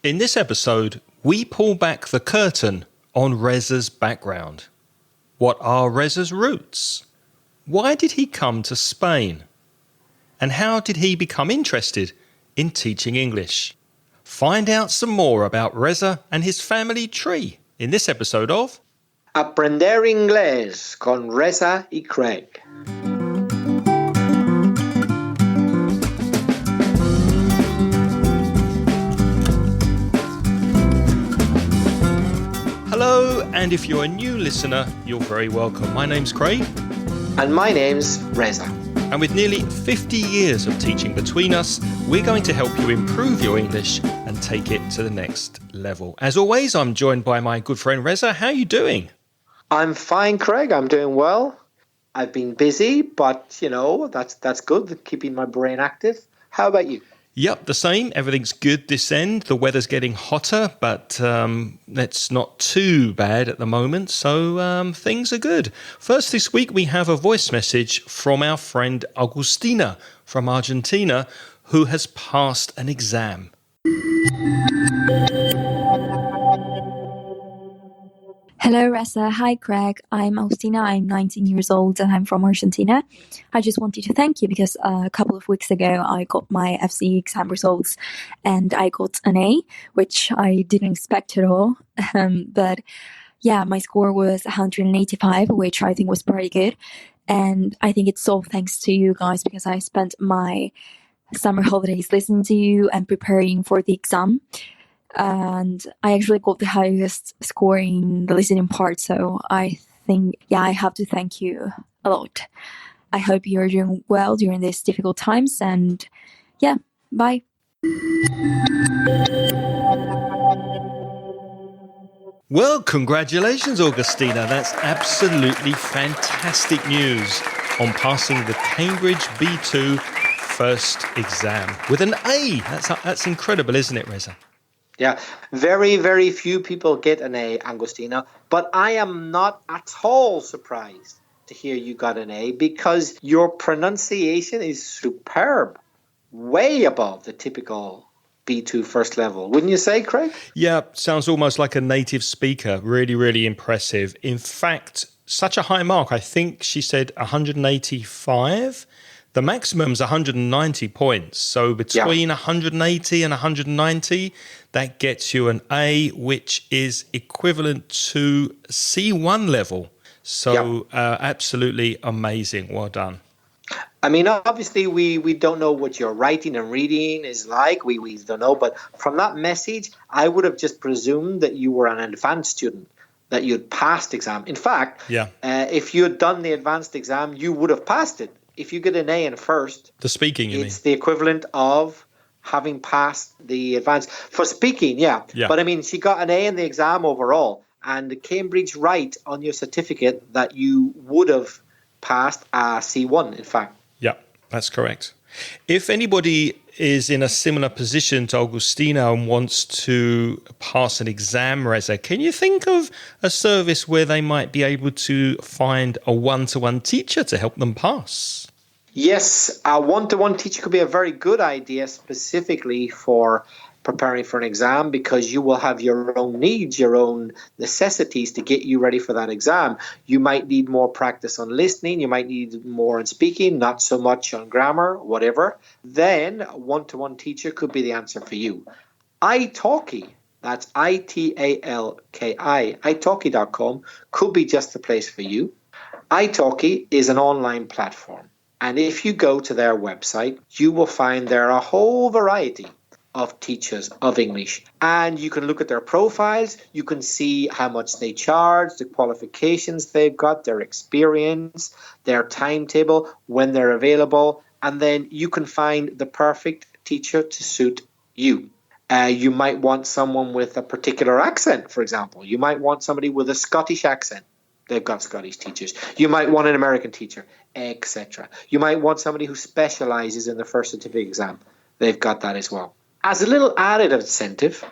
In this episode, we pull back the curtain on Reza's background. What are Reza's roots? Why did he come to Spain? And how did he become interested in teaching English? Find out some more about Reza and his family tree in this episode of Aprender Inglés con Reza y Craig. Hello, and if you're a new listener, you're very welcome. My name's Craig. And my name's Reza. And with nearly 50 years of teaching between us, we're going to help you improve your English and take it to the next level. As always, I'm joined by my good friend Reza. How are you doing? I'm fine, Craig. I'm doing well. I've been busy, but, that's good, keeping my brain active. How about you? Yep, the same. Everything's good this end. The weather's getting hotter, but it's not too bad at the moment, so things are good. First this week, we have a voice message from our friend Agustina from Argentina, who has passed an exam. Hello, Reza. Hi, Craig. I'm Agustina. I'm 19 years old and I'm from Argentina. I just wanted to thank you because a couple of weeks ago I got my FC exam results and I got an A, which I didn't expect at all. But yeah, my score was 185, which I think was pretty good. And I think it's all thanks to you guys because I spent my summer holidays listening to you and preparing for the exam. And I actually got the highest score in the listening part, so I think, I have to thank you a lot. I hope you're doing well during these difficult times, and bye. Well, congratulations, Augustina. That's absolutely fantastic news on passing the Cambridge B2 first exam with an A. That's incredible, isn't it, Reza? Yeah, very, very few people get an A, Agustina, but I am not at all surprised to hear you got an A because your pronunciation is superb, way above the typical B2 first level. Wouldn't you say, Craig? Yeah, sounds almost like a native speaker. Really, really impressive. In fact, such a high mark. I think she said 185. The maximum's 190 points. So between 180 and 190, that gets you an A, which is equivalent to C1 level. So absolutely amazing. Well done. I mean, obviously, we don't know what your writing and reading is like. We don't know. But from that message, I would have just presumed that you were an advanced student, that you'd passed exam. In fact, if you had done the advanced exam, you would have passed it. If you get an A in first, the speaking, it's the equivalent of having passed the advanced. For speaking, But I mean, she got an A in the exam overall, and Cambridge write on your certificate that you would have passed a C1, in fact. Yeah, that's correct. If anybody is in a similar position to Agustina and wants to pass an exam, Reza, can you think of a service where they might be able to find a one-to-one teacher to help them pass? Yes, a one-to-one teacher could be a very good idea specifically for preparing for an exam because you will have your own needs, your own necessities to get you ready for that exam. You might need more practice on listening. You might need more on speaking, not so much on grammar, whatever. Then a one-to-one teacher could be the answer for you. italki, that's I-T-A-L-K-I, italki.com could be just the place for you. italki is an online platform. And if you go to their website, you will find there are a whole variety of teachers of English. And you can look at their profiles, you can see how much they charge, the qualifications they've got, their experience, their timetable, when they're available, and then you can find the perfect teacher to suit you. You might want someone with a particular accent, for example. You might want somebody with a Scottish accent. They've got Scottish teachers. You might want an American teacher, etc. You might want somebody who specializes in the first certificate exam. They've got that as well. As a little added incentive,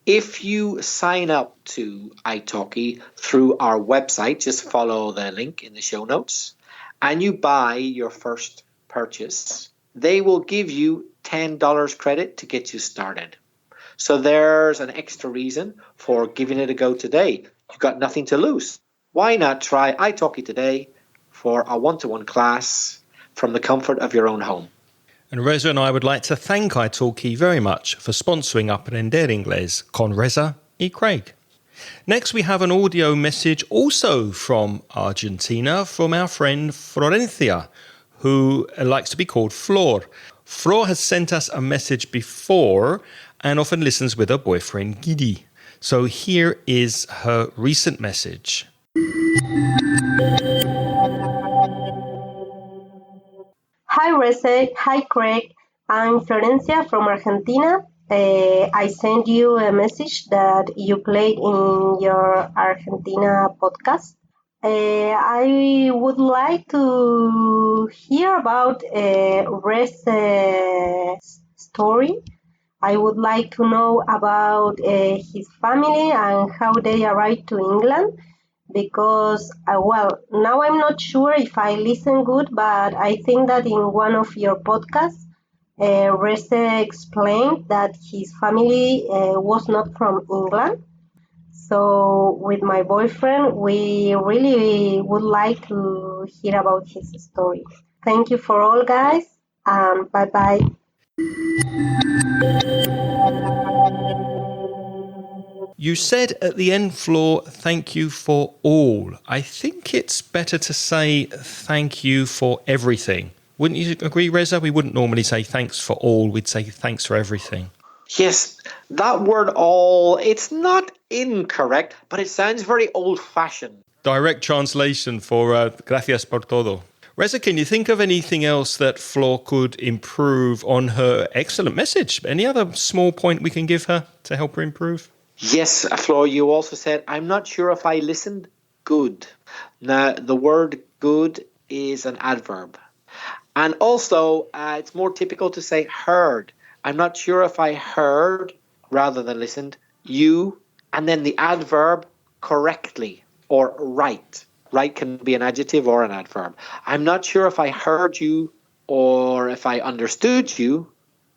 if you sign up to italki through our website, just follow the link in the show notes, and you buy your first purchase, they will give you $10 credit to get you started. So there's an extra reason for giving it a go today. You've got nothing to lose. Why not try italki today for a one-to-one class from the comfort of your own home? And Reza and I would like to thank italki very much for sponsoring Aprender Inglés con Reza y Craig. Next, we have an audio message also from Argentina from our friend Florencia, who likes to be called Flor. Flor has sent us a message before and often listens with her boyfriend Gidi. So here is her recent message. Hi Reza, hi Craig. I'm Florencia from Argentina. I sent you a message that you played in your Argentina podcast. I would like to hear about Reza's story. I would like to know about his family and how they arrived to England. Because, now I'm not sure if I listen good, but I think that in one of your podcasts, Reza explained that his family was not from England. So with my boyfriend, we really would like to hear about his story. Thank you for all, guys, and bye-bye. You said at the end, Flor, thank you for all. I think it's better to say thank you for everything. Wouldn't you agree, Reza? We wouldn't normally say thanks for all. We'd say thanks for everything. Yes, that word all, it's not incorrect, but it sounds very old-fashioned. Direct translation for gracias por todo. Reza, can you think of anything else that Flor could improve on her excellent message? Any other small point we can give her to help her improve? Yes, Flor, you also said, I'm not sure if I listened good. Now, the word good is an adverb. And also, it's more typical to say heard. I'm not sure if I heard, rather than listened, you, and then the adverb correctly or right. Right can be an adjective or an adverb. I'm not sure if I heard you or if I understood you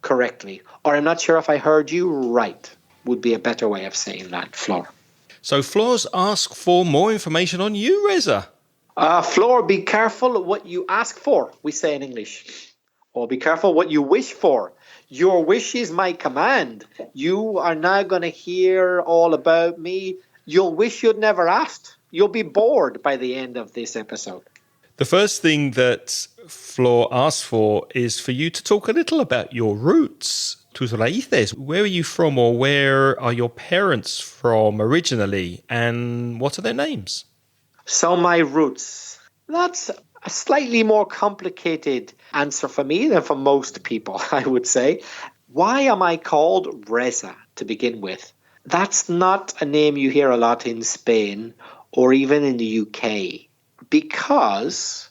correctly. Or I'm not sure if I heard you right. Would be a better way of saying that, Flor. So Flor's asked for more information on you, Reza. Flor, be careful what you ask for, we say in English. Or be careful what you wish for. Your wish is my command. You are now going to hear all about me. You'll wish you'd never asked. You'll be bored by the end of this episode. The first thing that Flor asked for is for you to talk a little about your roots. Tus raíces. Where are you from, or where are your parents from originally, and what are their names? So my roots. That's a slightly more complicated answer for me than for most people, I would say. Why am I called Reza to begin with? That's not a name you hear a lot in Spain or even in the UK, because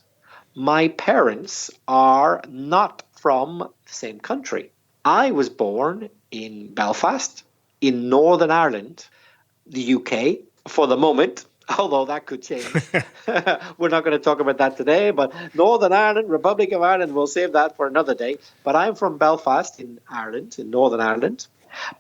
my parents are not from the same country. I was born in Belfast, in Northern Ireland, the UK, for the moment, although that could change. We're not going to talk about that today, but Northern Ireland, Republic of Ireland, we'll save that for another day. But I'm from Belfast in Ireland, in Northern Ireland.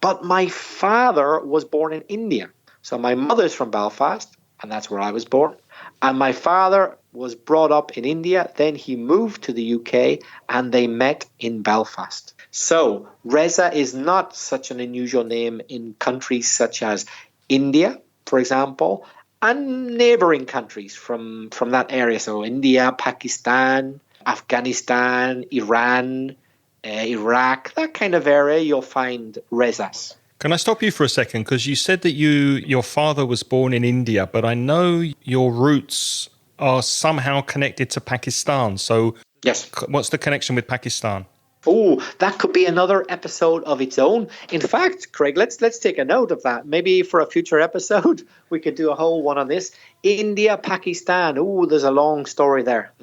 But my father was born in India. So my mother's from Belfast, and that's where I was born. And my father was brought up in India. Then he moved to the UK, and they met in Belfast. So Reza is not such an unusual name in countries such as India, for example, and neighboring countries from that area. So India, Pakistan, Afghanistan, Iran, Iraq, that kind of area, you'll find Rezas. Can I stop you for a second? Because you said that your father was born in India, but I know your roots are somehow connected to Pakistan. So yes, what's the connection with Pakistan? Oh, that could be another episode of its own. In fact, Craig, let's take a note of that. Maybe for a future episode, we could do a whole one on this. India, Pakistan. Oh, there's a long story there.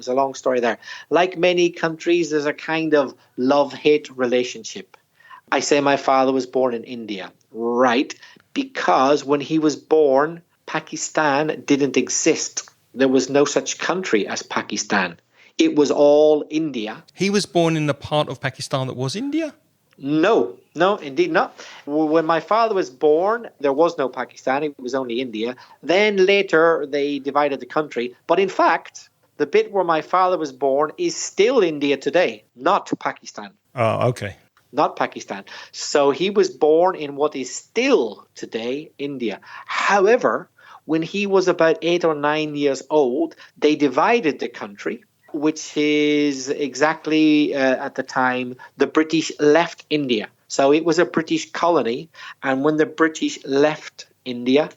Like many countries, there's a kind of love-hate relationship. I say my father was born in India, right? Because when he was born, Pakistan didn't exist. There was no such country as Pakistan. It was all India. He was born in the part of Pakistan that was India? No, no, indeed not. When my father was born, there was no Pakistan, it was only India. Then later they divided the country. But in fact, the bit where my father was born is still India today, not Pakistan. Oh, okay. Not Pakistan. So he was born in what is still today India. However, when he was about 8 or 9 years old, they divided the country, which is exactly at the time the British left India. So it was a British colony. And when the British left India,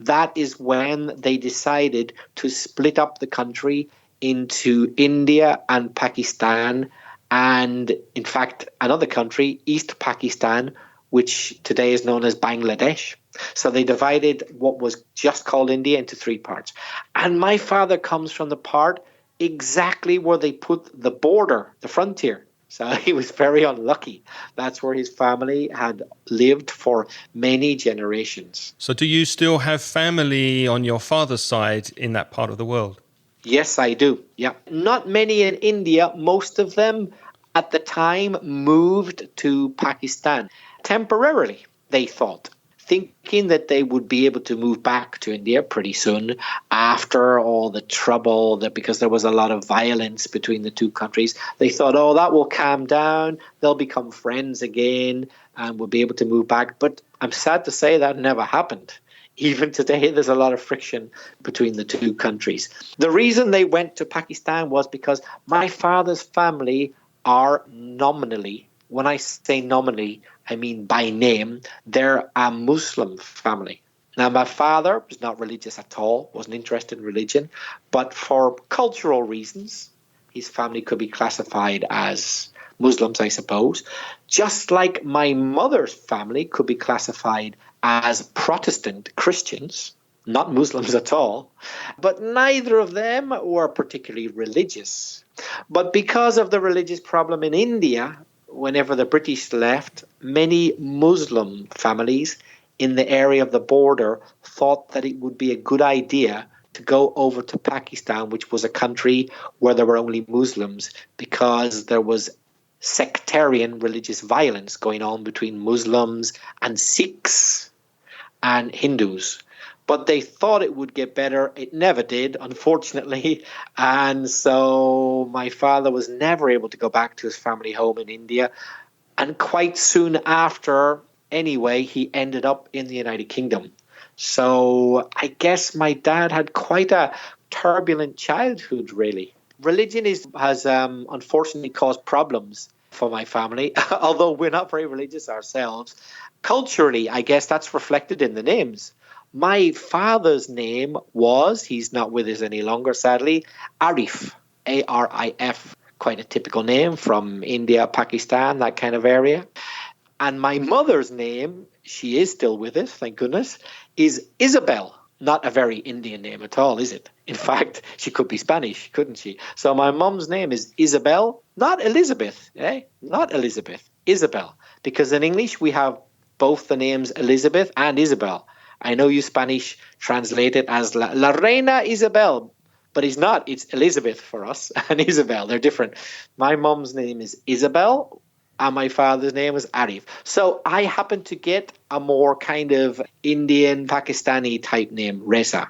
that is when they decided to split up the country into India and Pakistan. And in fact, another country, East Pakistan, which today is known as Bangladesh. So they divided what was just called India into three parts. And my father comes from the part exactly where they put the border, the frontier. So he was very unlucky. That's where his family had lived for many generations. So do you still have family on your father's side in that part of the world? Yes, I do. Yeah. Not many in India. Most of them at the time moved to Pakistan temporarily, they thought, thinking that they would be able to move back to India pretty soon after all the trouble, that because there was a lot of violence between the two countries. They thought, oh, that will calm down. They'll become friends again and we'll be able to move back. But I'm sad to say that never happened. Even today, there's a lot of friction between the two countries. The reason they went to Pakistan was because my father's family are nominally, when I say nominally, I mean by name, they're a Muslim family. Now, my father was not religious at all, wasn't interested in religion, but for cultural reasons, his family could be classified as Muslims, I suppose, just like my mother's family could be classified as Protestant Christians, not Muslims at all, but neither of them were particularly religious. But because of the religious problem in India, whenever the British left, many Muslim families in the area of the border thought that it would be a good idea to go over to Pakistan, which was a country where there were only Muslims, because there was sectarian religious violence going on between Muslims and Sikhs and Hindus. But they thought it would get better. It never did, unfortunately. And so my father was never able to go back to his family home in India. And quite soon after, anyway, he ended up in the United Kingdom. So I guess my dad had quite a turbulent childhood, really. Religion has unfortunately caused problems for my family, although we're not very religious ourselves. Culturally, I guess that's reflected in the names. My father's name was, he's not with us any longer, sadly, Arif, A-R-I-F, quite a typical name from India, Pakistan, that kind of area. And my mother's name, she is still with us, thank goodness, is Isabel. Not a very Indian name at all, is it? In fact, she could be Spanish, couldn't she? So my mum's name is Isabel, not Elizabeth, Not Elizabeth, Isabel. Because in English, we have both the names Elizabeth and Isabel. I know you Spanish translate it as La Reina Isabel, but it's not. It's Elizabeth for us and Isabel. They're different. My mum's name is Isabel and my father's name is Arif. So I happen to get a more kind of Indian, Pakistani type name, Reza.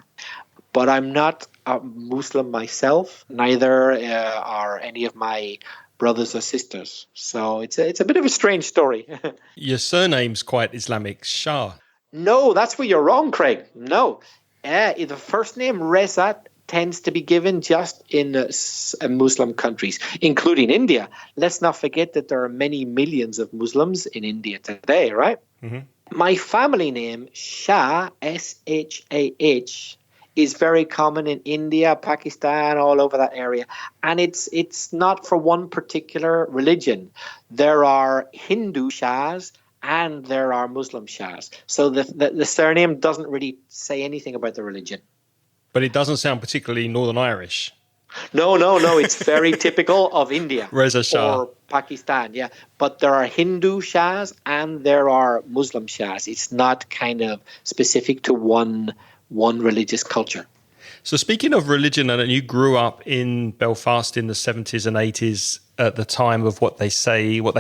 But I'm not a Muslim myself. Neither are any of my brothers or sisters. So it's a bit of a strange story. Your surname's quite Islamic, Shah. No, that's where you're wrong, Craig. No. The first name, Reza, tends to be given just in Muslim countries, including India. Let's not forget that there are many millions of Muslims in India today, right? Mm-hmm. My family name, Shah, S-H-A-H, is very common in India, Pakistan, all over that area. And it's not for one particular religion. There are Hindu Shahs and there are Muslim Shahs. So the surname doesn't really say anything about the religion. But it doesn't sound particularly Northern Irish. No. It's very typical of India. Reza Shah. Or Pakistan, yeah. But there are Hindu Shahs and there are Muslim Shahs. It's not kind of specific to one religious culture. So speaking of religion, and you grew up in Belfast in the 70s and 80s, at the time of what they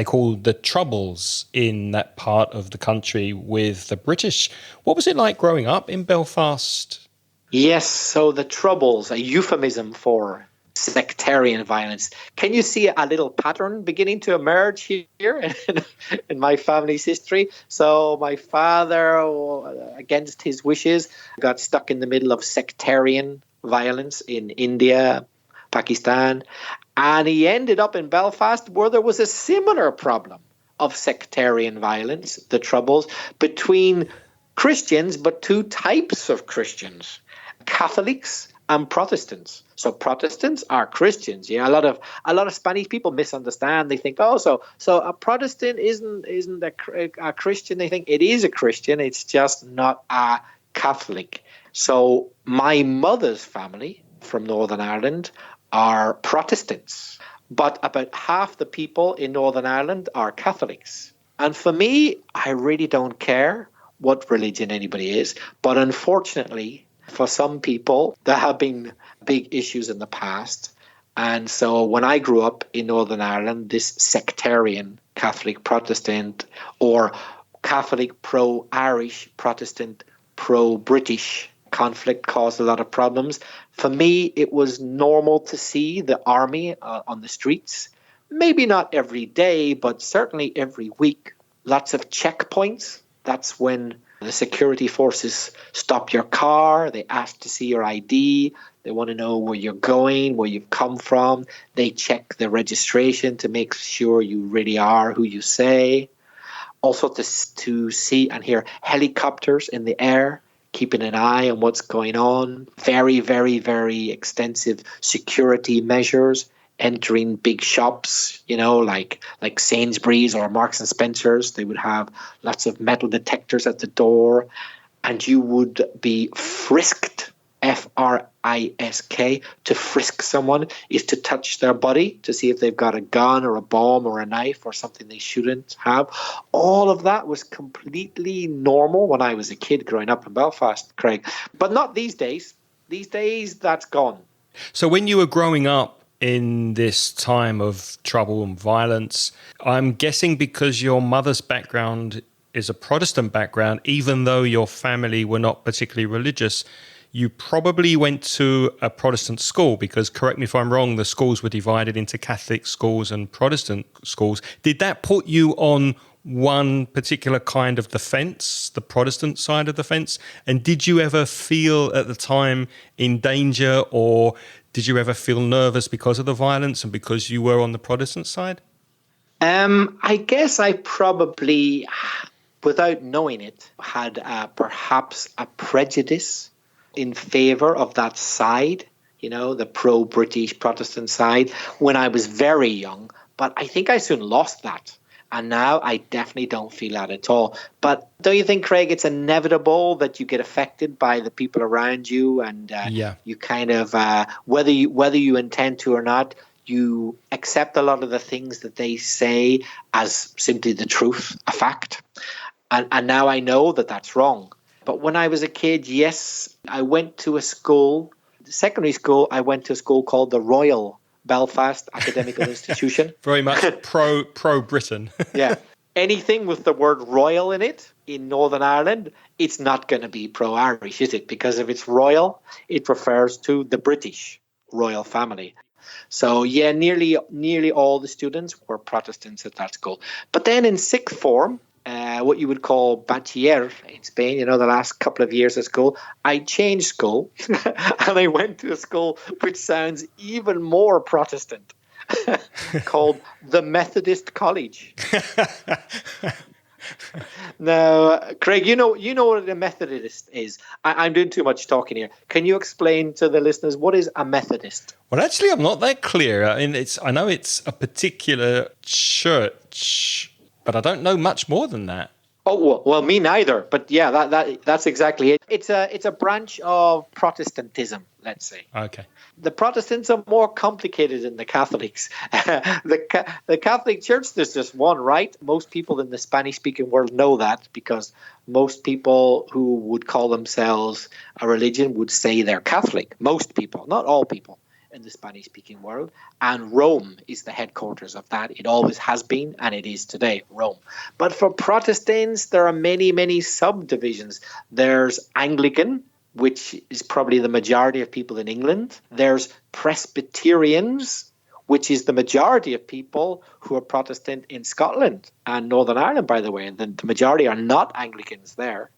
call the Troubles in that part of the country with the British. What was it like growing up in Belfast? Yes, so the Troubles, a euphemism for sectarian violence. Can you see a little pattern beginning to emerge here in my family's history? So my father, against his wishes, got stuck in the middle of sectarian violence in India, Pakistan, and he ended up in Belfast where there was a similar problem of sectarian violence, the Troubles, between Christians, but two types of Christians, Catholics and Protestants. So Protestants are Christians. Yeah, a lot of Spanish people misunderstand. They think, oh, so a Protestant isn't a Christian. They think it is a Christian. It's just not a Catholic. So my mother's family from Northern Ireland are Protestants, but about half the people in Northern Ireland are Catholics. And for me, I really don't care what religion anybody is, but unfortunately, for some people, there have been big issues in the past. And so when I grew up in Northern Ireland, this sectarian Catholic Protestant or Catholic pro-Irish Protestant pro-British conflict caused a lot of problems. For me, it was normal to see the army on the streets. Maybe not every day, but certainly every week. Lots of checkpoints. That's when the security forces stop your car. They ask to see your ID. They want to know where you're going, where you've come from. They check the registration to make sure you really are who you say. Also to see and hear helicopters in the air, keeping an eye on what's going on. Very, very, very extensive security measures. Entering big shops, like Sainsbury's or Marks and Spencer's, they would have lots of metal detectors at the door, and you would be frisked. Frisk. To frisk someone is to touch their body to see if they've got a gun or a bomb or a knife or something they shouldn't have. All of that was completely normal when I was a kid growing up in Belfast, Craig. But not these days. These days, that's gone. So when you were growing up in this time of trouble and violence, I'm guessing because your mother's background is a Protestant background, even though your family were not particularly religious, you probably went to a Protestant school because, correct me if I'm wrong, the schools were divided into Catholic schools and Protestant schools. Did that put you on one particular kind of the fence, the Protestant side of the fence? And did you ever feel at the time in danger, or did you ever feel nervous because of the violence and because you were on the Protestant side? I guess I probably, without knowing it, had perhaps a prejudice in favour of that side, the pro-British Protestant side, when I was very young. But I think I soon lost that. And now I definitely don't feel that at all. But don't you think, Craig, it's inevitable that you get affected by the people around you, and you kind of, whether you intend to or not, you accept a lot of the things that they say as simply the truth, a fact. And now I know that that's wrong. But when I was a kid, yes, I went to a school, secondary school. I went to a school called the Royal Belfast Academical Institution. Very much pro-Britain. Yeah. Anything with the word royal in it in Northern Ireland, it's not going to be pro-Irish, is it? Because if it's royal, it refers to the British royal family. So, yeah, nearly all the students were Protestants at that school. But then in sixth form, what you would call bachiller in Spain, the last couple of years of school, I changed school and I went to a school which sounds even more Protestant, called the Methodist College. Now, Craig, you know what a Methodist is. I'm doing too much talking here. Can you explain to the listeners what is a Methodist? Well, actually, I'm not that clear. I know it's a particular church, but I don't know much more than that. Oh, well, me neither. But yeah, that's exactly it. It's a branch of Protestantism, let's say. Okay. The Protestants are more complicated than the Catholics. The Catholic Church, there's just one, right? Most people in the Spanish-speaking world know that, because most people who would call themselves a religion would say they're Catholic. Most people, not all people. in the Spanish-speaking world, and Rome is the headquarters of that. It always has been, and it is today, Rome. But for Protestants, there are many, many subdivisions. There's Anglican, which is probably the majority of people in England. There's Presbyterians, which is the majority of people who are Protestant in Scotland and Northern Ireland, by the way. And the majority are not Anglicans there.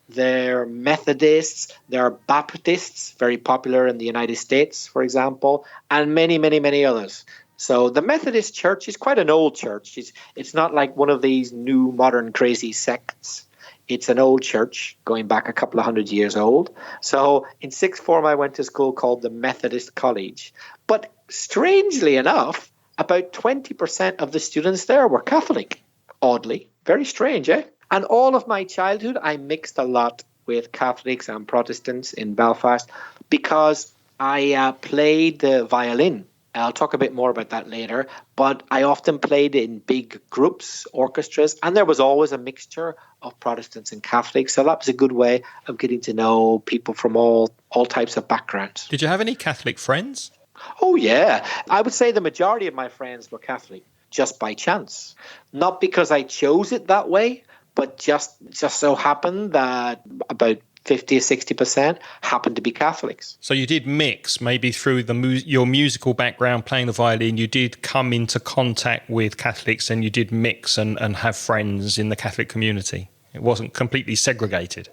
There are Methodists, there are Baptists, very popular in the United States, for example, and many, many, many others. So the Methodist Church is quite an old church. It's not like one of these new modern crazy sects. It's an old church going back a couple of hundred years old. So in sixth form, I went to school called the Methodist College. But strangely enough, about 20% of the students there were Catholic. Oddly. Very strange, eh? And all of my childhood, I mixed a lot with Catholics and Protestants in Belfast because I played the violin. I'll talk a bit more about that later, but I often played in big groups, orchestras, and there was always a mixture of Protestants and Catholics. So that was a good way of getting to know people from all types of backgrounds. Did you have any Catholic friends? Oh, yeah. I would say the majority of my friends were Catholic, just by chance. Not because I chose it that way, but just so happened that about 50 or 60% happened to be Catholics. So you did mix, maybe through your musical background, playing the violin, you did come into contact with Catholics and you did mix and have friends in the Catholic community. It wasn't completely segregated.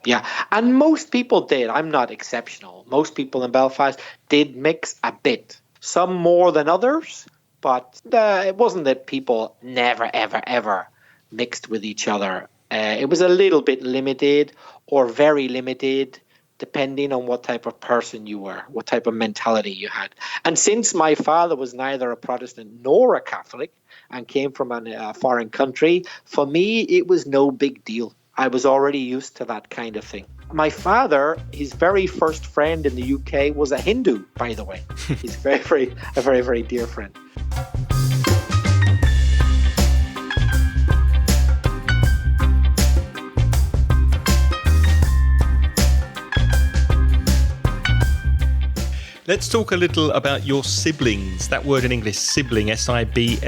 Yeah, and most people did. I'm not exceptional. Most people in Belfast did mix a bit. Some more than others, but it wasn't that people never, ever, ever mixed with each other. It was a little bit limited or very limited, depending on what type of person you were, what type of mentality you had. And since my father was neither a Protestant nor a Catholic and came from a foreign country, for me, it was no big deal. I was already used to that kind of thing. My father, his very first friend in the UK was a Hindu, by the way. He's a very, very dear friend. Let's talk a little about your siblings. That word in English, sibling, sibling.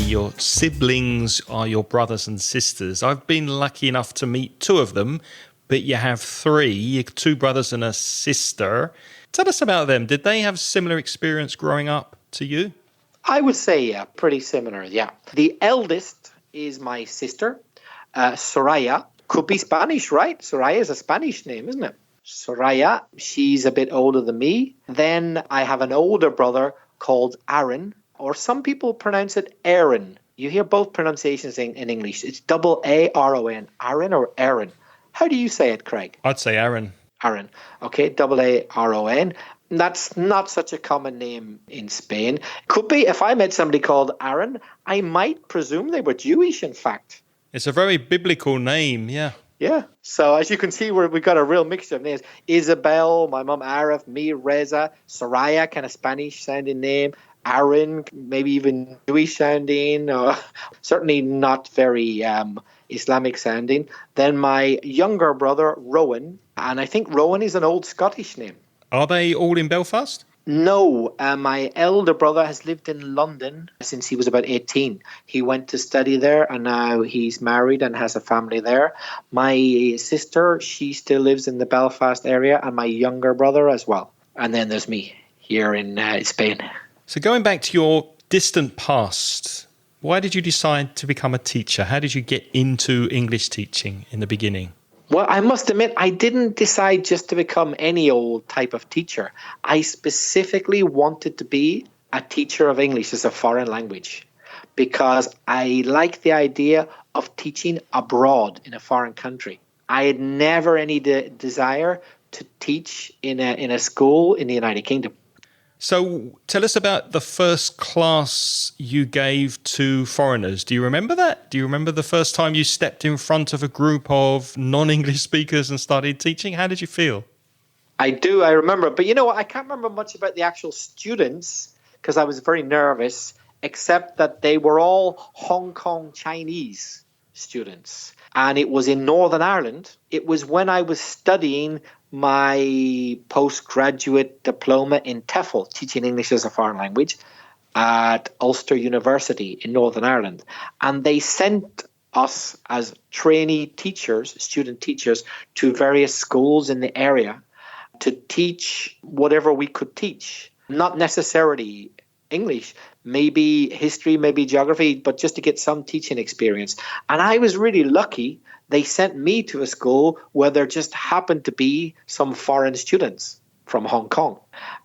Your siblings are your brothers and sisters. I've been lucky enough to meet two of them, but you have three, two brothers and a sister. Tell us about them. Did they have similar experience growing up to you? I would say, yeah, pretty similar, yeah. The eldest is my sister, Soraya. Could be Spanish, right? Soraya is a Spanish name, isn't it? Soraya, she's a bit older than me. Then I have an older brother called Aaron, or some people pronounce it Aaron. You hear both pronunciations in English. It's Aaron, Aaron or Aaron. How do you say it, Craig? I'd say Aaron. Aaron. Okay, Aaron. That's not such a common name in Spain. Could be, if I met somebody called Aaron, I might presume they were Jewish, in fact. It's a very biblical name, yeah. Yeah. So as you can see, we've got a real mixture of names. Isabel, my mum Arif, me Reza, Soraya, kind of Spanish sounding name. Aaron, maybe even Jewish sounding, or certainly not very Islamic sounding. Then my younger brother, Rowan, and I think Rowan is an old Scottish name. Are they all in Belfast? No, my elder brother has lived in London since he was about 18. He went to study there and now he's married and has a family there. My sister, she still lives in the Belfast area, and my younger brother as well. And then there's me here in Spain. So going back to your distant past, why did you decide to become a teacher? How did you get into English teaching in the beginning? Well, I must admit, I didn't decide just to become any old type of teacher. I specifically wanted to be a teacher of English as a foreign language because I like the idea of teaching abroad in a foreign country. I had never any desire to teach in a school in the United Kingdom. So tell us about the first class you gave to foreigners. Do you remember that? Do you remember the first time you stepped in front of a group of non-English speakers and started teaching? How did you feel? I do, I remember. But you know what? I can't remember much about the actual students because I was very nervous, except that they were all Hong Kong Chinese students. And it was in Northern Ireland. It was when I was studying my postgraduate diploma in TEFL, teaching English as a foreign language, at Ulster University in Northern Ireland. And they sent us as trainee teachers, student teachers, to various schools in the area to teach whatever we could teach. Not necessarily English, maybe history, maybe geography, but just to get some teaching experience. And I was really lucky. They sent me to a school where there just happened to be some foreign students from Hong Kong.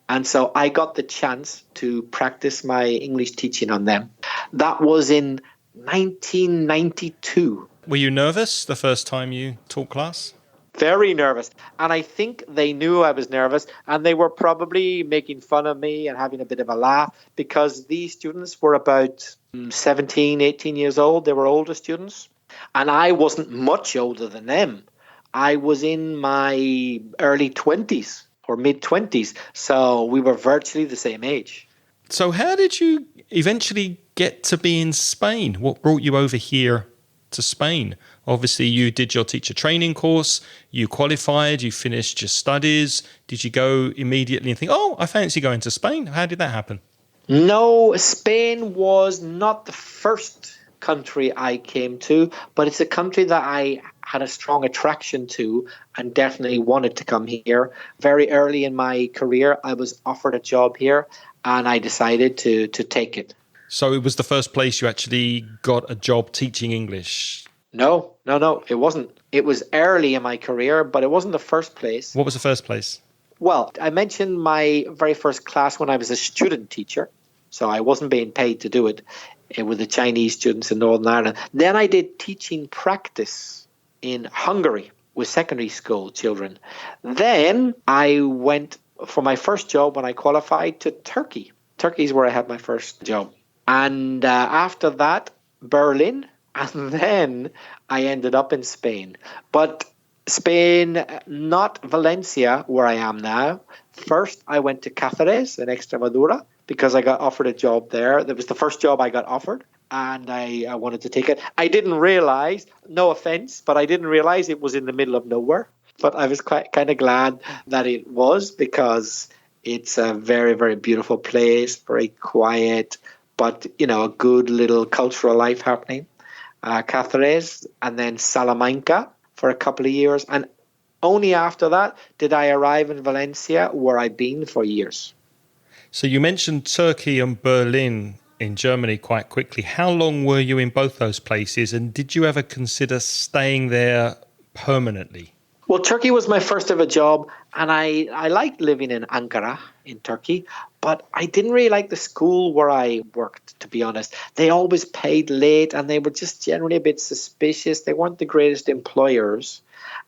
And so I got the chance to practice my English teaching on them. That was in 1992. Were you nervous the first time you taught class? Very nervous. And I think they knew I was nervous, and they were probably making fun of me and having a bit of a laugh, because these students were about 17, 18 years old. They were older students. And I wasn't much older than them. I was in my early 20s or mid-20s. So we were virtually the same age. So how did you eventually get to be in Spain? What brought you over here to Spain? Obviously, you did your teacher training course, you qualified, you finished your studies. Did you go immediately and think, oh, I fancy going to Spain? How did that happen? No, Spain was not the first country I came to, but it's a country that I had a strong attraction to and definitely wanted to come here. Very early in my career, I was offered a job here and I decided to take it. So it was the first place you actually got a job teaching English? No, it wasn't. It was early in my career, but it wasn't the first place. What was the first place? Well, I mentioned my very first class when I was a student teacher, so I wasn't being paid to do it with the Chinese students in Northern Ireland. Then I did teaching practice in Hungary with secondary school children. Then I went for my first job when I qualified to Turkey. Turkey is where I had my first job. And after that, Berlin. And then I ended up in Spain. But Spain, not Valencia, where I am now. First, I went to Cáceres in Extremadura because I got offered a job there. That was the first job I got offered, and I wanted to take it. I didn't realize, no offense, but I didn't realize it was in the middle of nowhere. But I was kind of glad that it was, because it's a very, very beautiful place, very quiet, but, a good little cultural life happening. Cáceres, and then Salamanca for a couple of years. And only after that did I arrive in Valencia, where I've been for years. So you mentioned Turkey and Berlin in Germany quite quickly. How long were you in both those places, and did you ever consider staying there permanently? Well, Turkey was my first ever job, and I liked living in Ankara in Turkey, but I didn't really like the school where I worked, to be honest. They always paid late, and they were just generally a bit suspicious. They weren't the greatest employers.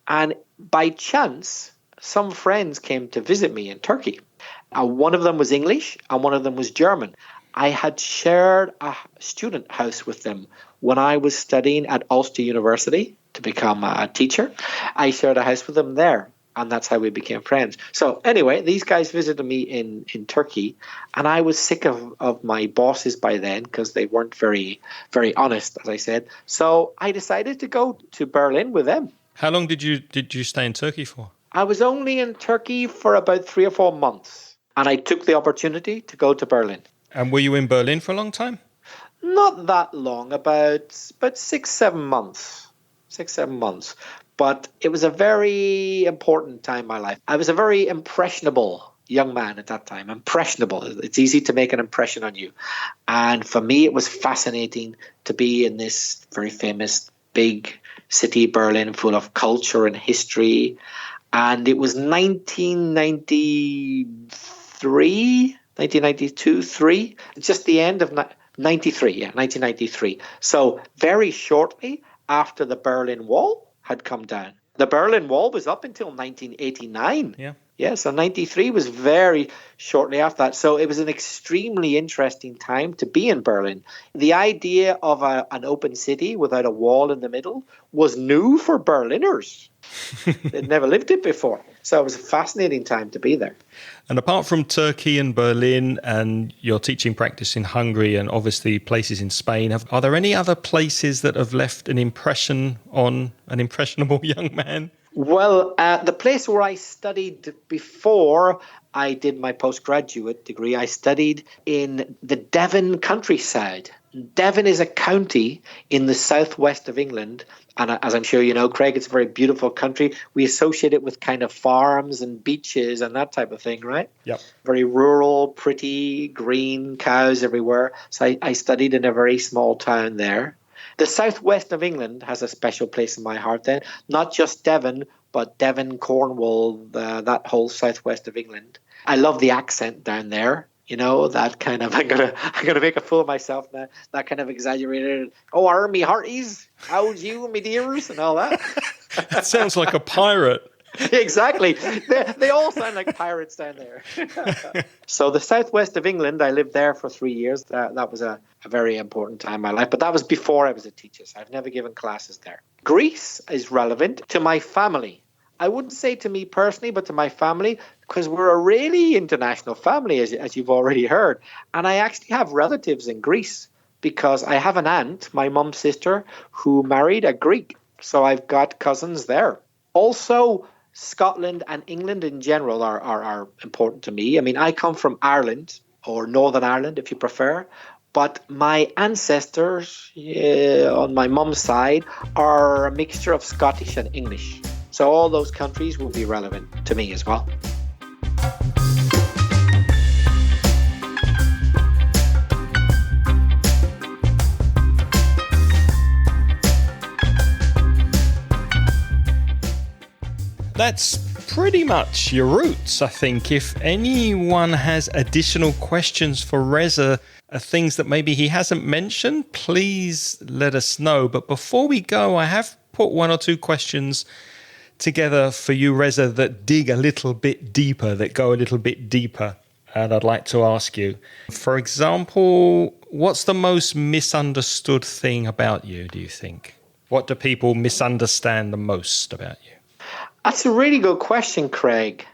And by chance, some friends came to visit me in Turkey. One of them was English, and one of them was German. I had shared a student house with them when I was studying at Ulster University to become a teacher. I shared a house with them there, and that's how we became friends. So anyway, these guys visited me in Turkey, and I was sick of my bosses by then because they weren't very, very honest, as I said. So I decided to go to Berlin with them. How long did you stay in Turkey for? I was only in Turkey for about 3 or 4 months, and I took the opportunity to go to Berlin. And were you in Berlin for a long time? Not that long, about 6-7 months. 6-7 months. But it was a very important time in my life. I was a very impressionable young man at that time. Impressionable. It's easy to make an impression on you. And for me, it was fascinating to be in this very famous big city, Berlin, full of culture and history. And it was 1992, just the end of 1993. So very shortly after the Berlin Wall had come down. The Berlin Wall was up until 1989. Yeah, so 93 was very shortly after that. So it was an extremely interesting time to be in Berlin. The idea of an open city without a wall in the middle was new for Berliners. They'd never lived it before. So it was a fascinating time to be there. And apart from Turkey and Berlin and your teaching practice in Hungary and obviously places in Spain, are there any other places that have left an impression on an impressionable young man? Well, the place where I studied before I did my postgraduate degree, I studied in the Devon countryside. Devon is a county in the southwest of England. And as I'm sure you know, Craig, it's a very beautiful country. We associate it with kind of farms and beaches and that type of thing, right? Yep. Very rural, pretty, green, cows everywhere. So I studied in a very small town there. The southwest of England has a special place in my heart then. Not just Devon, but Devon, Cornwall, that whole southwest of England. I love the accent down there. You know, that kind of, I'm gonna make a fool of myself now. That kind of exaggerated, oh, are me hearties? How's you, me dears? And all that. It sounds like a pirate. Exactly. They all sound like pirates down there. So the southwest of England, I lived there for 3 years. That was a very important time in my life. But that was before I was a teacher. So I've never given classes there. Greece is relevant to my family. I wouldn't say to me personally, but to my family, because we're a really international family, as you've already heard. And I actually have relatives in Greece because I have an aunt, my mum's sister, who married a Greek. So I've got cousins there. Also, Scotland and England in general are important to me. I mean, I come from Ireland, or Northern Ireland if you prefer, but my ancestors on my mum's side are a mixture of Scottish and English. So all those countries will be relevant to me as well. That's pretty much your roots, I think. If anyone has additional questions for Reza, things that maybe he hasn't mentioned, please let us know. But before we go, I have put one or two questions together for you, Reza, that dig a little bit deeper, that go a little bit deeper. And I'd like to ask you, for example, what's the most misunderstood thing about you, do you think? What do people misunderstand the most about you? That's a really good question, Craig.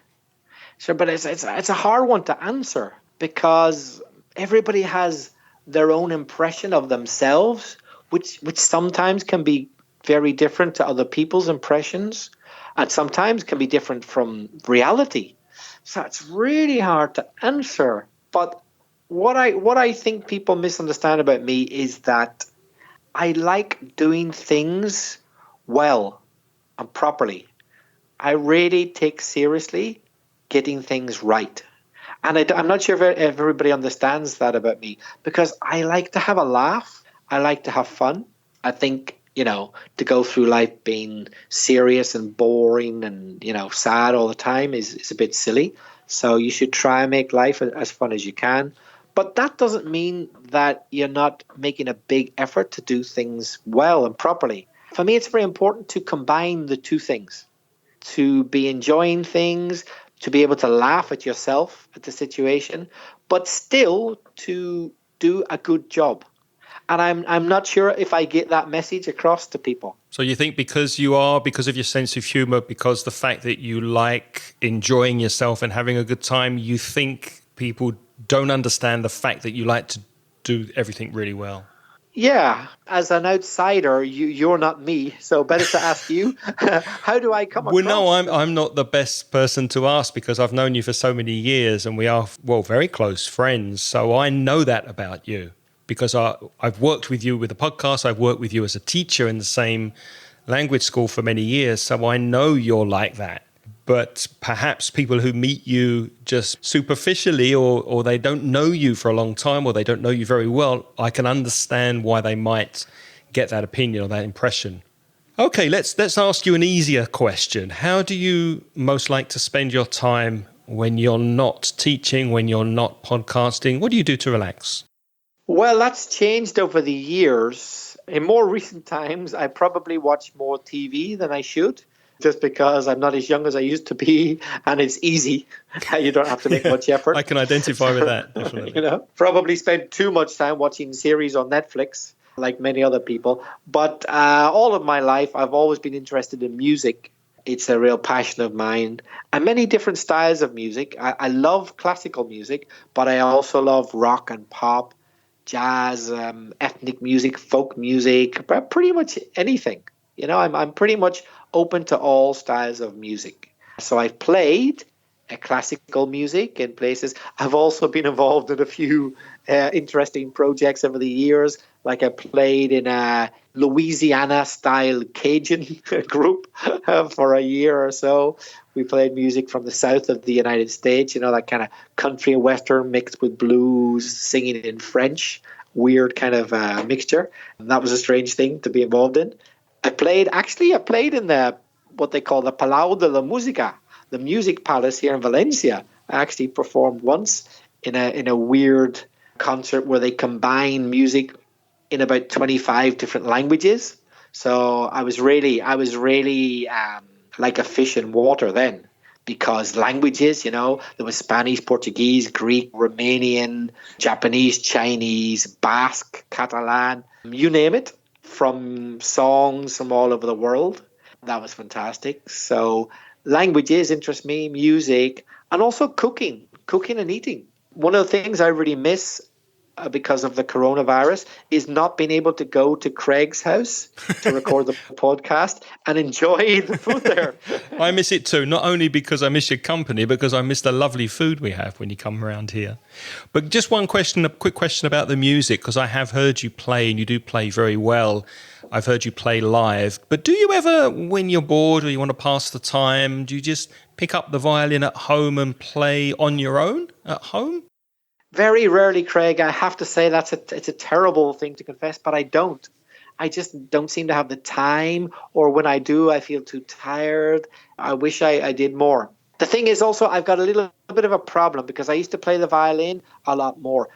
Sure, but it's a hard one to answer because everybody has their own impression of themselves, which sometimes can be very different to other people's impressions, and sometimes can be different from reality. So it's really hard to answer. But what I think people misunderstand about me is that I like doing things well and properly. I really take seriously getting things right. And I'm not sure if everybody understands that about me, because I like to have a laugh. I like to have fun. I think, to go through life being serious and boring and, sad all the time is a bit silly. So you should try and make life as fun as you can. But that doesn't mean that you're not making a big effort to do things well and properly. For me, it's very important to combine the two things. To be enjoying things, to be able to laugh at yourself, at the situation, but still to do a good job. And I'm not sure if I get that message across to people. So you think because of your sense of humor, because the fact that you like enjoying yourself and having a good time, you think people don't understand the fact that you like to do everything really well? Yeah, as an outsider, you're not me, so better to ask you. How do I come across? Well, no, I'm not the best person to ask because I've known you for so many years and we are, very close friends. So I know that about you because I've worked with you with the podcast. I've worked with you as a teacher in the same language school for many years. So I know you're like that. But perhaps people who meet you just superficially or they don't know you for a long time or they don't know you very well, I can understand why they might get that opinion or that impression. Okay, let's ask you an easier question. How do you most like to spend your time when you're not teaching, when you're not podcasting? What do you do to relax? Well, that's changed over the years. In more recent times, I probably watch more TV than I should. Just because I'm not as young as I used to be and it's easy. You don't have to make much effort. I can identify with that, definitely. Probably spend too much time watching series on Netflix like many other people. But all of my life, I've always been interested in music. It's a real passion of mine. And many different styles of music. I love classical music, but I also love rock and pop, jazz, ethnic music, folk music, pretty much anything. I'm pretty much open to all styles of music. So I've played classical music in places. I've also been involved in a few interesting projects over the years. Like I played in a Louisiana-style Cajun group for a year or so. We played music from the south of the United States, that kind of country and western mixed with blues, singing in French. Weird kind of mixture. And that was a strange thing to be involved in. I played in the what they call the Palau de la Música, the music palace here in Valencia. I actually performed once in a weird concert where they combine music in about 25 different languages. So I was really like a fish in water then, because languages, there was Spanish, Portuguese, Greek, Romanian, Japanese, Chinese, Basque, Catalan, you name it, from songs from all over the world. That was fantastic. So languages interest me, music, and also cooking and eating. One of the things I really miss because of the coronavirus is not being able to go to Craig's house to record the podcast and enjoy the food there. I miss it too, not only because I miss your company, because I miss the lovely food we have when you come around here. But just a quick question about the music, because I have heard you play, and you do play very well. I've heard you play live. But do you ever, when you're bored or you want to pass the time, do you just pick up the violin at home and play on your own at home? Very rarely, Craig. I have to say it's a terrible thing to confess, but I don't. I just don't seem to have the time, or when I do, I feel too tired. I wish I did more. The thing is also, I've got a little bit of a problem because I used to play the violin a lot more,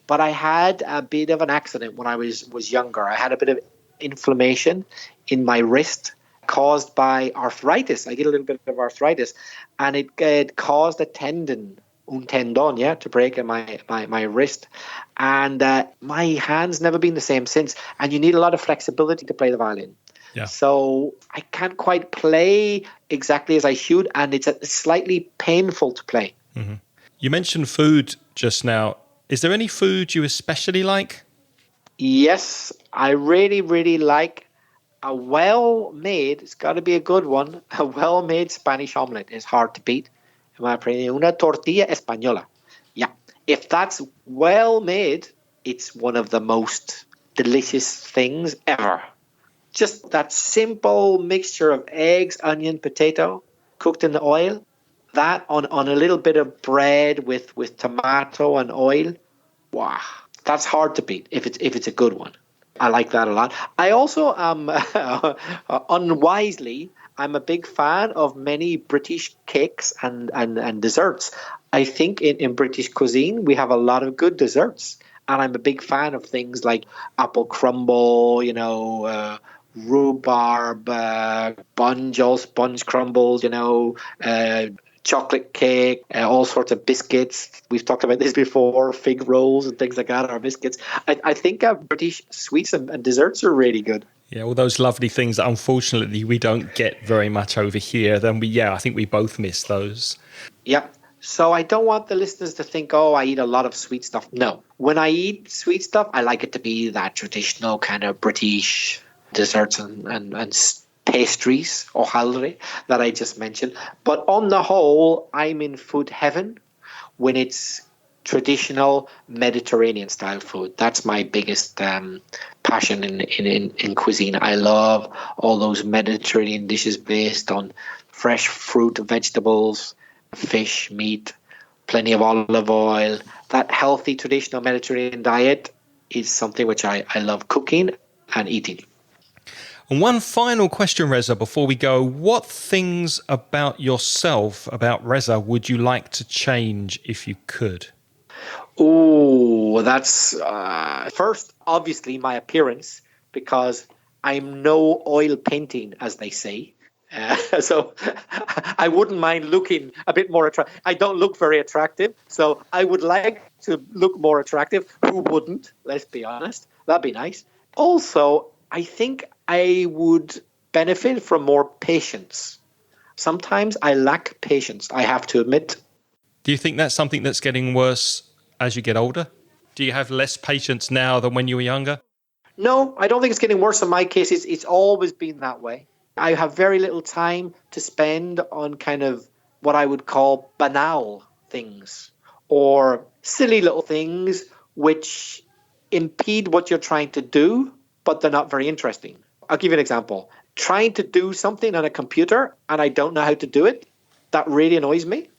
but I had a bit of an accident when I was younger. I had a bit of inflammation in my wrist caused by arthritis. I get a little bit of arthritis, and it caused a tendon. Un tendon, to break in my wrist. And my hand's never been the same since. And you need a lot of flexibility to play the violin. Yeah. So I can't quite play exactly as I should, and it's slightly painful to play. Mm-hmm. You mentioned food just now. Is there any food you especially like? Yes, I really, really like a well-made, it's got to be a good one, a well-made Spanish omelette is hard to beat. Una tortilla española. Yeah. If that's well made, it's one of the most delicious things ever. Just that simple mixture of eggs, onion, potato, cooked in the oil. That on a little bit of bread with tomato and oil. Wow. That's hard to beat if it's a good one. I like that a lot. I also unwisely, I'm a big fan of many British cakes and desserts. I think in British cuisine, we have a lot of good desserts. And I'm a big fan of things like apple crumble, rhubarb, sponge crumbles, chocolate cake, all sorts of biscuits. We've talked about this before, fig rolls and things like that, or biscuits. I think British sweets and desserts are really good. Yeah, all those lovely things that unfortunately we don't get very much over here. I think we both miss those. Yeah. So I don't want the listeners to think, I eat a lot of sweet stuff. No. When I eat sweet stuff, I like it to be that traditional kind of British desserts and pastries, hojaldre, that I just mentioned. But on the whole, I'm in food heaven when it's traditional Mediterranean style food. That's my biggest passion in cuisine. I love all those Mediterranean dishes based on fresh fruit, vegetables, fish, meat, plenty of olive oil. That healthy traditional Mediterranean diet is something which I love cooking and eating. And one final question, Reza, before we go. What things about yourself, about Reza, would you like to change if you could? Oh, that's first, obviously, my appearance, because I'm no oil painting, as they say. So I wouldn't mind looking a bit more attractive. I don't look very attractive, so I would like to look more attractive. Who wouldn't? Let's be honest. That'd be nice. Also, I think I would benefit from more patience. Sometimes I lack patience, I have to admit. Do you think that's something that's getting worse as you get older? Do you have less patience now than when you were younger? No, I don't think it's getting worse in my case. It's always been that way. I have very little time to spend on kind of what I would call banal things or silly little things which impede what you're trying to do, but they're not very interesting. I'll give you an example. Trying to do something on a computer and I don't know how to do it, that really annoys me.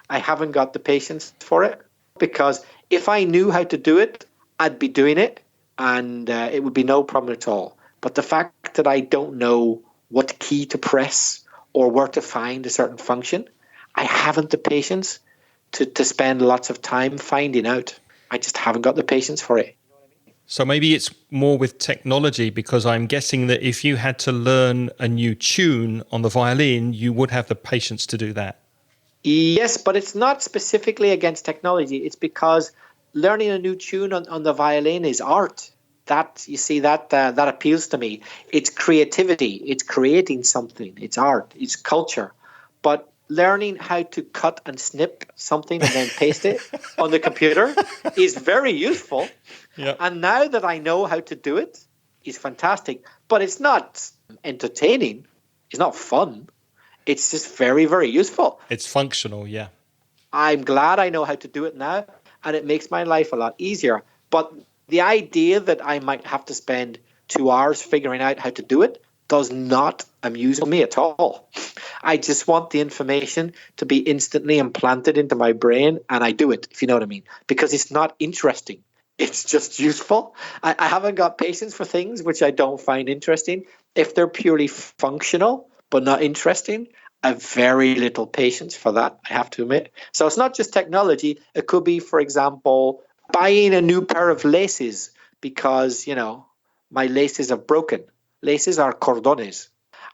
I haven't got the patience for it, because if I knew how to do it, I'd be doing it and it would be no problem at all. But the fact that I don't know what key to press or where to find a certain function, I haven't the patience to spend lots of time finding out. I just haven't got the patience for it. So maybe it's more with technology, because I'm guessing that if you had to learn a new tune on the violin, you would have the patience to do that. Yes, but it's not specifically against technology. It's because learning a new tune on the violin is art. That, you see, that appeals to me. It's creativity. It's creating something. It's art. It's culture. But learning how to cut and snip something and then paste it on the computer is very useful. Yep. And now that I know how to do it, it's fantastic. But it's not entertaining. It's not fun. It's just very, very useful. It's functional, yeah. I'm glad I know how to do it now, and it makes my life a lot easier. But the idea that I might have to spend 2 hours figuring out how to do it does not amuse me at all. I just want the information to be instantly implanted into my brain, and I do it, if you know what I mean, because it's not interesting. It's just useful. I haven't got patience for things which I don't find interesting. If they're purely functional but not interesting, I have very little patience for that, I have to admit. So it's not just technology. It could be, for example, buying a new pair of laces because, my laces are broken. Laces are cordones.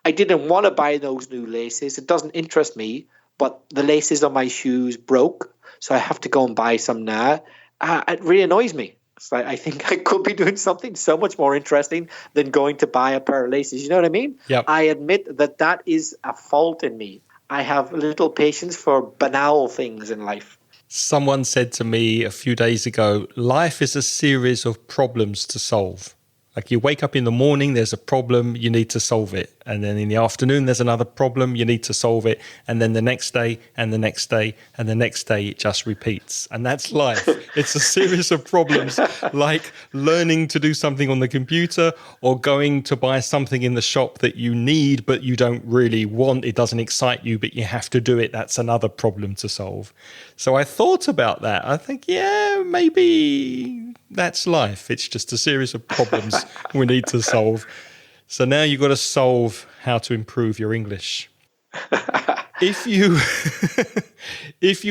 I didn't want to buy those new laces. It doesn't interest me, but the laces on my shoes broke, so I have to go and buy some now. It really annoys me. So I think I could be doing something so much more interesting than going to buy a pair of laces. You know what I mean? Yep. I admit that is a fault in me. I have little patience for banal things in life. Someone said to me a few days ago, life is a series of problems to solve. Like you wake up in the morning, there's a problem, you need to solve it. And then in the afternoon, there's another problem, you need to solve it. And then the next day, and the next day, and the next day, it just repeats. And that's life. It's a series of problems, like learning to do something on the computer or going to buy something in the shop that you need, but you don't really want. It doesn't excite you, but you have to do it. That's another problem to solve. So I thought about that. I think, yeah, maybe that's life. It's just a series of problems we need to solve. So now you've got to solve how to improve your English. If you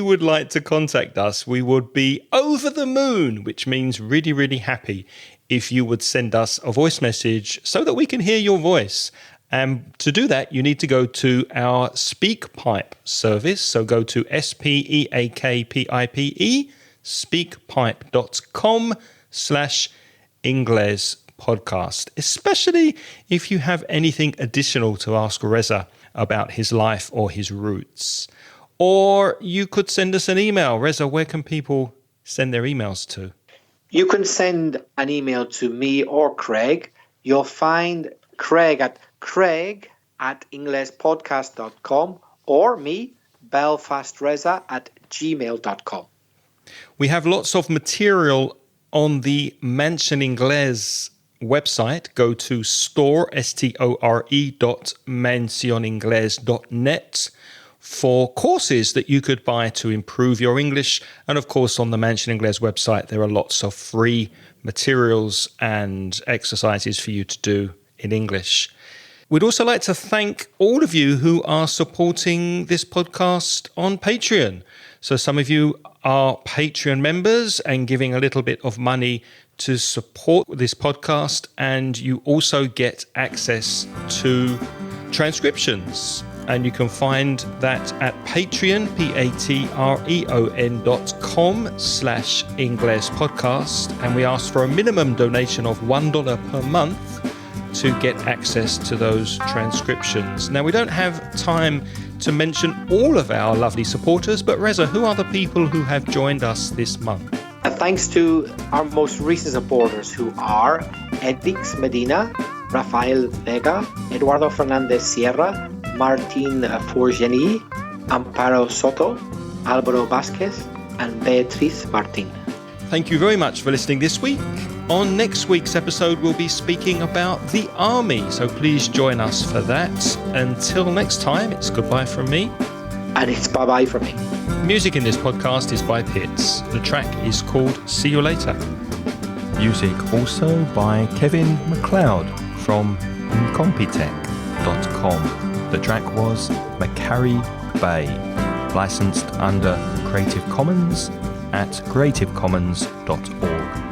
would like to contact us, we would be over the moon, which means really, really happy if you would send us a voice message so that we can hear your voice. And to do that, you need to go to our SpeakPipe service. So go to SpeakPipe, speakpipe.com/Ingles podcast, especially if you have anything additional to ask Reza about his life or his roots. Or you could send us an email. Reza, where can people send their emails to? You can send an email to me or Craig. You'll find Craig at craig@inglespodcast.com or me, belfastreza@gmail.com. We have lots of material on the Mansion Ingles website. Go to store.mencioningles.net for courses that you could buy to improve your English. And of course, on the Mansion Ingles website, there are lots of free materials and exercises for you to do in English. We'd also like to thank all of you who are supporting this podcast on Patreon. So some of you are Patreon members and giving a little bit of money to support this podcast, and you also get access to transcriptions. And you can find that at Patreon, patreon.com/Ingles podcast. And we ask for a minimum donation of $1 per month to get access to those transcriptions. Now, we don't have time to mention all of our lovely supporters, but Reza, who are the people who have joined us this month? And thanks to our most recent supporters who are Edix Medina, Rafael Vega, Eduardo Fernandez Sierra, Martin Forgeni, Amparo Soto, Alvaro Vasquez, and Beatriz Martin. Thank you very much for listening this week. On next week's episode, we'll be speaking about the army, so please join us for that. Until next time, it's goodbye from me. And it's bye-bye from me. Music in this podcast is by Pitts. The track is called See You Later. Music also by Kevin MacLeod from incompetech.com. The track was Macquarie Bay, licensed under Creative Commons at creativecommons.org.